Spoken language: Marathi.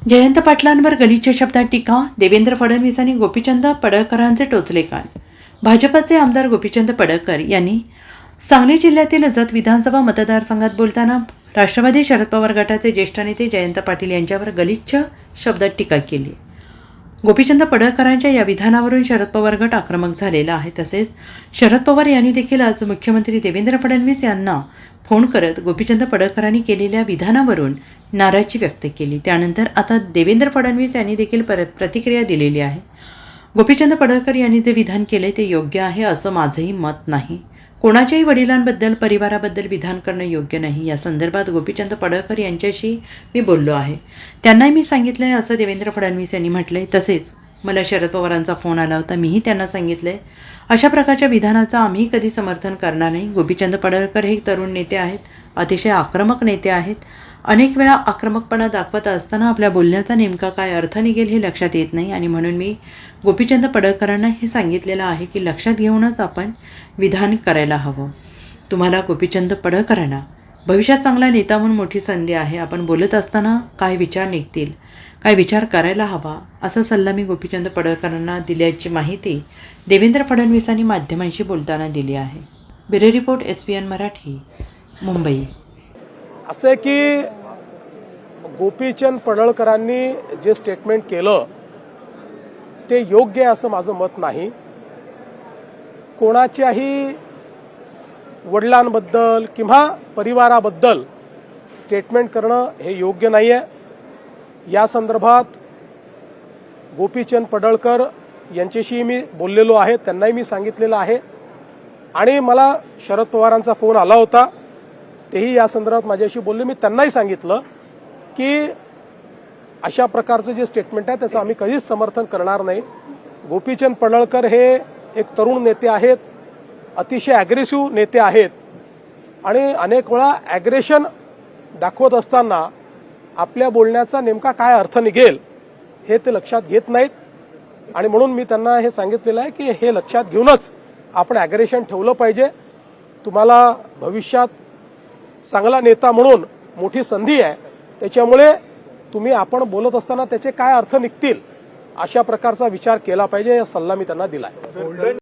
जयंत पाटलांवर गलिच्छ शब्दात टीका, देवेंद्र फडणवीसांनी गोपीचंद पडळकरांचे टोचले कान। भाजपचे आमदार गोपीचंद पडळकर यांनी सांगली जिल्ह्यातील जत विधानसभा मतदारसंघात बोलताना राष्ट्रवादी शरद पवार गटाचे ज्येष्ठ नेते जयंत पाटील यांच्यावर गलिच्छ शब्दात टीका केली। गोपीचंद पडळकरांच्या या विधानावरून शरद पवार गट आक्रमक झालेला आहे। तसेच शरद पवार यांनी देखील आज मुख्यमंत्री देवेंद्र फडणवीस यांना फोन करत गोपीचंद पडळकरांनी केलेल्या विधानावरून नाराजी व्यक्त केली। त्यानंतर आता देवेंद्र फडणवीस यांनी देखील प्रतिक्रिया दिलेली आहे। गोपीचंद पडळकर यांनी जे विधान केले ते योग्य आहे असं माझंही मत नाही। कोणाच्याही वडिलांबद्दल परिवाराबद्दल विधान करणं योग्य नाही। या संदर्भात गोपीचंद पडळकर यांच्याशी मी बोललो आहे, त्यांनाही मी सांगितलंय असं देवेंद्र फडणवीस यांनी म्हटलंय। तसेच मला शरद पवारांचा फोन आला होता, मीही त्यांना सांगितलंय अशा प्रकारच्या विधानाचं आम्ही कधी समर्थन करणार नाही। गोपीचंद पडळकर हे तरुण नेते आहेत, अतिशय आक्रमक नेते आहेत। अनेक वेळा आक्रमकपणा दाखवत असताना आपल्या बोलण्याचा नेमका काय अर्थ निघेल हे लक्षात येत नाही आणि म्हणून मी गोपीचंद पडळकरांना हे सांगितलेलं आहे की लक्षात घेऊनच आपण विधान करायला हवं। तुम्हाला गोपीचंद पडळकरांना भविष्यात चांगला नेता म्हणून मोठी संधी आहे। आपण बोलत असताना काय विचार निघतील, काय विचार करायला हवा असा सल्ला मी गोपीचंद पडळकरांना दिल्याची माहिती देवेंद्र फडणवीसांनी माध्यमांशी बोलताना दिली आहे। Bureau report SBN Marathi, Mumbai. असे की गोपीचंद पडळकरांनी जे स्टेटमेंट केलं ते योग्य आहे असं माझं मत नाही। कोणाच्याही वडिलांबद्दल किंवा परिवाराबद्दल स्टेटमेंट करणं हे योग्य नाही आहे। या संदर्भात गोपीचंद पडळकर यांच्याशी मी बोललेलो आहे, त्यांनाही मी सांगितलेलं आहे आणि मला शरद पवारांचा फोन आला होता, तेही या संदर्भात माझ्याशी बोलले। मी त्यांनाही सांगितलं की अशा प्रकारचं जे स्टेटमेंट आहे त्याचं आम्ही कधीच समर्थन करणार नाही। गोपीचंद पडळकर हे एक तरुण नेते आहेत, अतिशय ॲग्रेसिव्ह नेते आहेत आणि अनेक वेळा ॲग्रेशन दाखवत असताना आपल्या बोलण्याचा नेमका काय अर्थ निघेल हे ते लक्षात घेत नाहीत आणि म्हणून मी त्यांना हे सांगितलेलं आहे की हे लक्षात घेऊनच आपण ॲग्रेशन ठेवलं पाहिजे। तुम्हाला भविष्यात चांगला नेता म्हणून मोठी संधी आहे, त्याच्यामुळे तुम्ही आपण बोलत असताना त्याचे काय अर्थ निघतील अशा प्रकारचा विचार केला पाहिजे, हा सल्ला मी त्यांना दिला आहे।